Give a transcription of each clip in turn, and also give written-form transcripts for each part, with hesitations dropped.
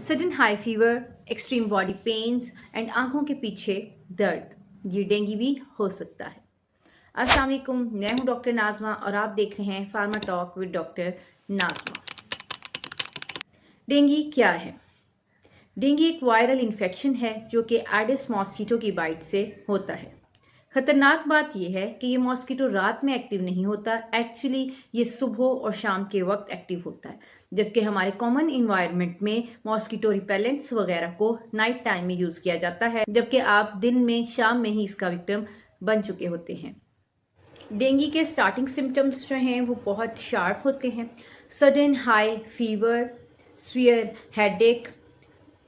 Sudden high fever, extreme body pens and आंखों के पीछे दर्द, ये डेंगू भी हो सकता है। अस्सलाम वालेकुम, मैं हूं डॉक्टर नाज़मा और आप देख रहे हैं pharma talk with doctor Nazma. Dengue क्या है? डेंगू एक वायरल इन्फेक्शन है जो कि एडिस मॉस्किटो की बाइट से होता है। खतरनाक बात यह है कि ये मॉस्किटो रात में एक्टिव नहीं होता, एक्चुअली ये सुबह और शाम के वक्त एक्टिव होता है, जबकि हमारे कॉमन इन्वायरमेंट में मॉस्किटो रिपेलेंट्स वगैरह को नाइट टाइम में यूज़ किया जाता है, जबकि आप दिन में शाम में ही इसका विक्टिम बन चुके होते हैं। डेंगू के स्टार्टिंग सिम्टम्स जो हैं वो बहुत शार्प होते हैं। Sudden high fever, severe headache,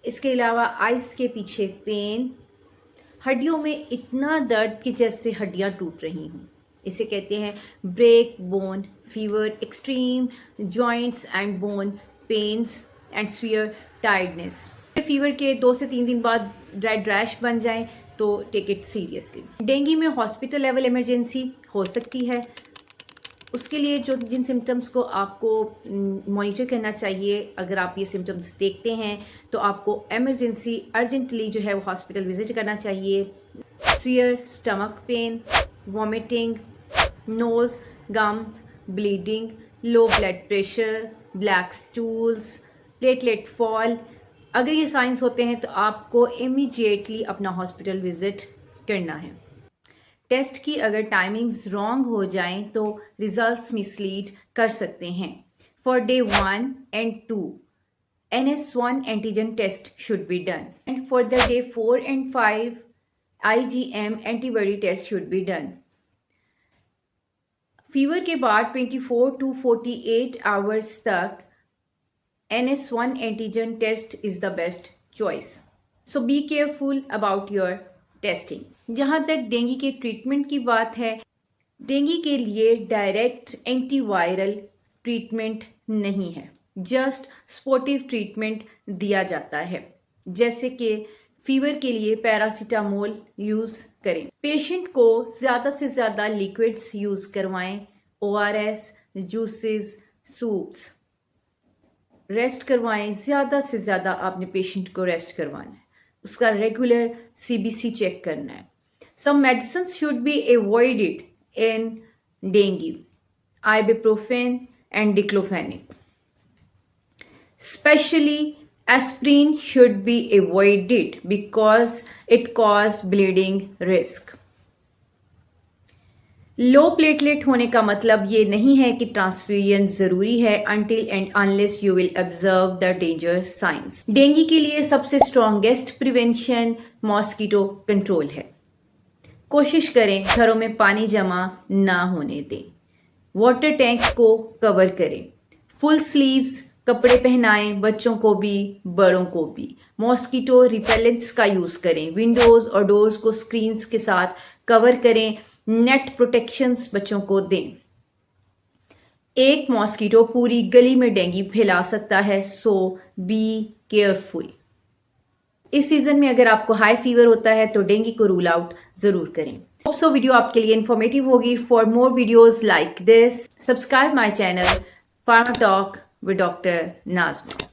इसके अलावा आइज़ के पीछे पेन, हड्डियों में इतना दर्द कि जैसे हड्डियां टूट रही हों, इसे कहते हैं break bone fever, extreme joints and bone pains and severe tiredness. Fever के 2 से 3 दिन बाद रेड रैश बन जाएं तो टेक इट सीरियसली। डेंगू में हॉस्पिटल लेवल इमरजेंसी हो सकती है। उसके लिए जिन सिम्टम्स को आपको मॉनिटर करना चाहिए, अगर आप ये सिम्टम्स देखते हैं तो आपको एमरजेंसी अर्जेंटली जो है वो हॉस्पिटल विजिट करना चाहिए। Severe stomach pain, vomiting, nose gums, bleeding, low blood pressure, black stools, platelet fall, अगर ये साइंस होते हैं तो आपको इमीडिएटली अपना हॉस्पिटल विजिट करना है। टेस्ट की अगर टाइमिंग्स रॉन्ग हो जाएं तो रिजल्ट्स मिसलीड कर सकते हैं। For day 1 and 2 NS1 antigen test should be done and for the day 4 and 5 IgM antibody test should be done. Fever के बाद 24 to 48 आवर्स तक NS1 antigen test is the best choice, so be careful about your testing. जहाँ तक dengue के treatment की बात है, dengue के लिए डायरेक्ट एंटीवायरल ट्रीटमेंट नहीं है, जस्ट सपोर्टिव ट्रीटमेंट दिया जाता है, जैसे कि फीवर के लिए पैरासीटामोल यूज़ करें। पेशेंट को ज़्यादा से ज़्यादा लिक्विड्स यूज़ करवाएं, ORS, जूसेस, सूप्स। रेस्ट करवाएं, ज़्यादा से ज़्यादा आपने पेशेंट को रेस्ट करवाना है, उसका रेगुलर CBC चेक करना है। Some medicines should be avoided in dengue: ibuprofen and diclofenac. Especially aspirin should be avoided because it causes bleeding risk. Low platelet होने का मतलब ये नहीं है कि ट्रांसफ्यूजन जरूरी है until and unless you will observe the danger signs. Dengue के लिए सबसे स्ट्रॉन्गेस्ट प्रिवेंशन मॉस्किटो कंट्रोल है। कोशिश करें घरों में पानी जमा ना होने दें, वाटर टैंक्स को कवर करें, फुल स्लीव्स कपड़े पहनाएं, बच्चों को भी बड़ों को भी। मॉस्किटो रिपेलेंट्स का यूज़ करें, विंडोज़ और डोर्स को स्क्रीन्स के साथ कवर करें, नेट प्रोटेक्शंस बच्चों को दें। एक मॉस्किटो पूरी गली में डेंगू फैला सकता है, सो बी केयरफुल। इस सीजन में अगर आपको हाई फीवर होता है तो डेंगू को रूल आउट जरूर करें। होप वीडियो आपके लिए इन्फॉर्मेटिव होगी। For more videos like this, subscribe my channel pharma talk with doctor नाज़मा।